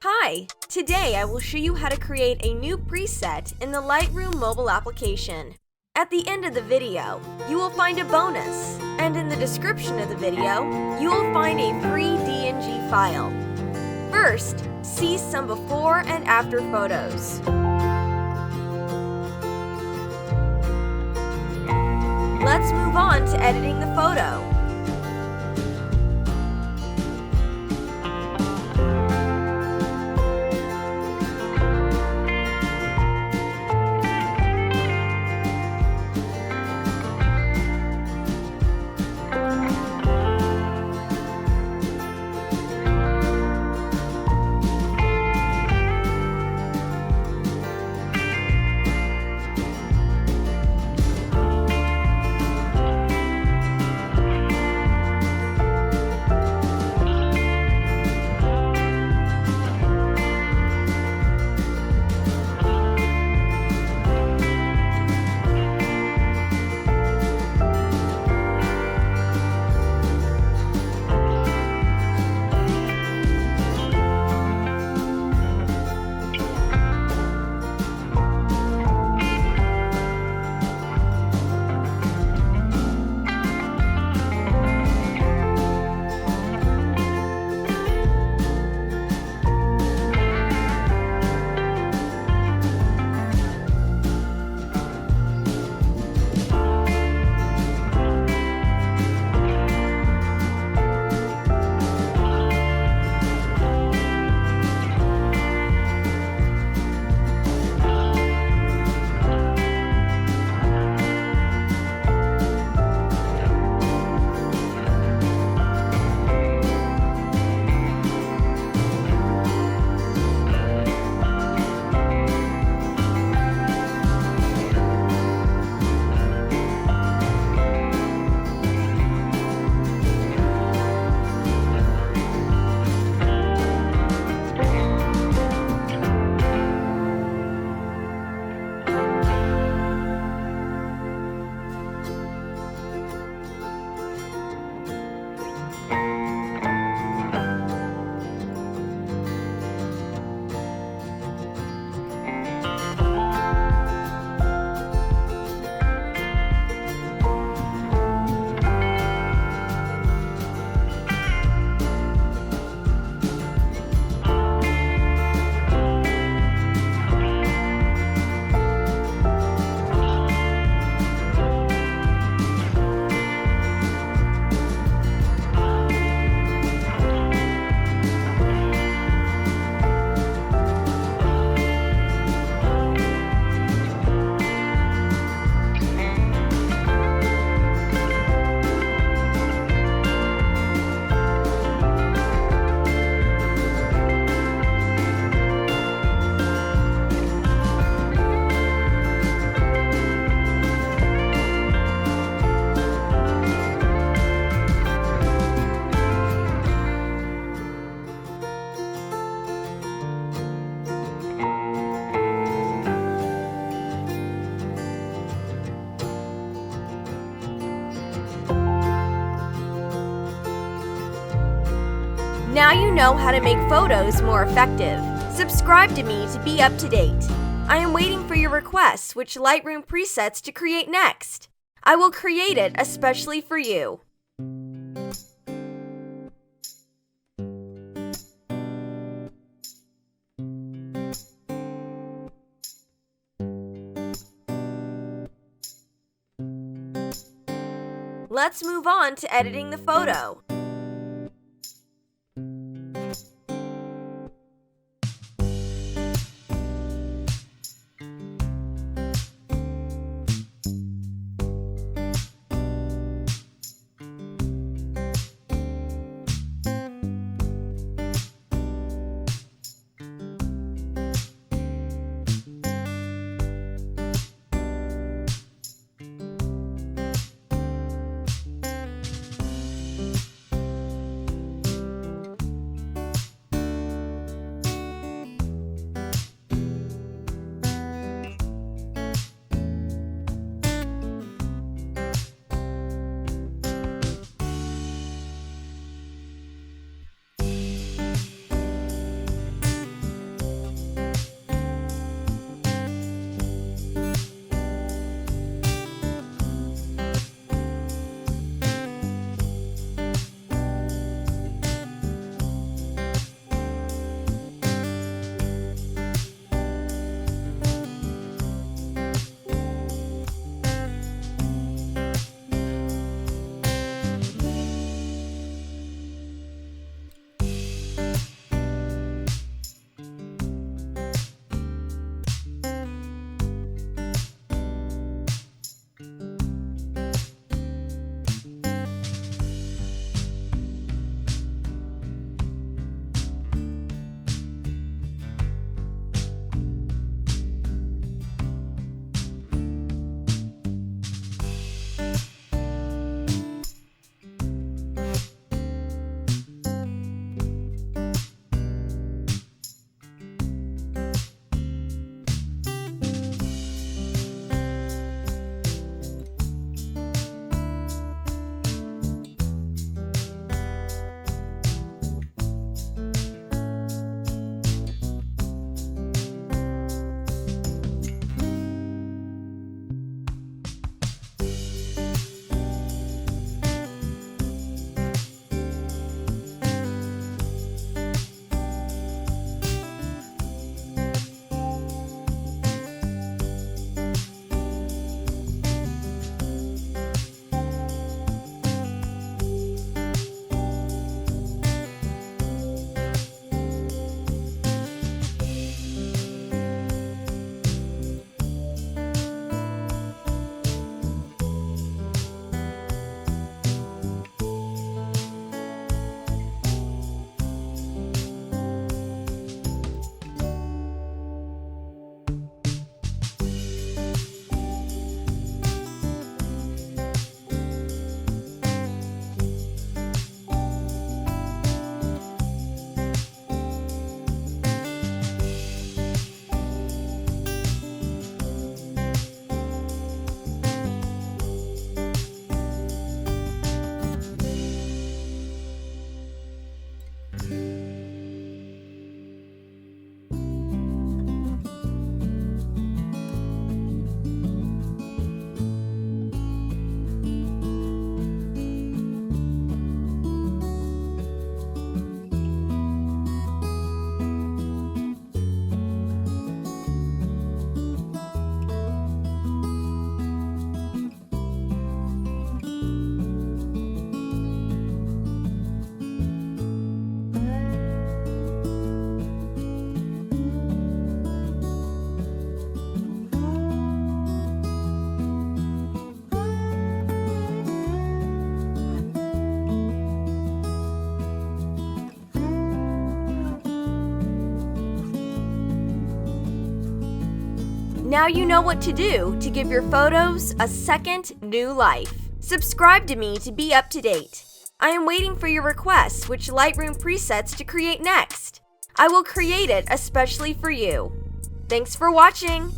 Hi! Today I will show you how to create a new preset in the Lightroom mobile application. At the end of the video, you will find a bonus, and in the description of the video, you will find a free DNG file. First, see some before and after photos. Let's move on to editing the photo. Now you know how to make photos more effective. Subscribe to me to be up to date. I am waiting for your requests which Lightroom presets to create next. I will create it especially for you. Let's move on to editing the photo. Now you know what to do to give your photos a second new life. Subscribe to me to be up to date. I am waiting for your requests which Lightroom presets to create next. I will create it especially for you. Thanks for watching!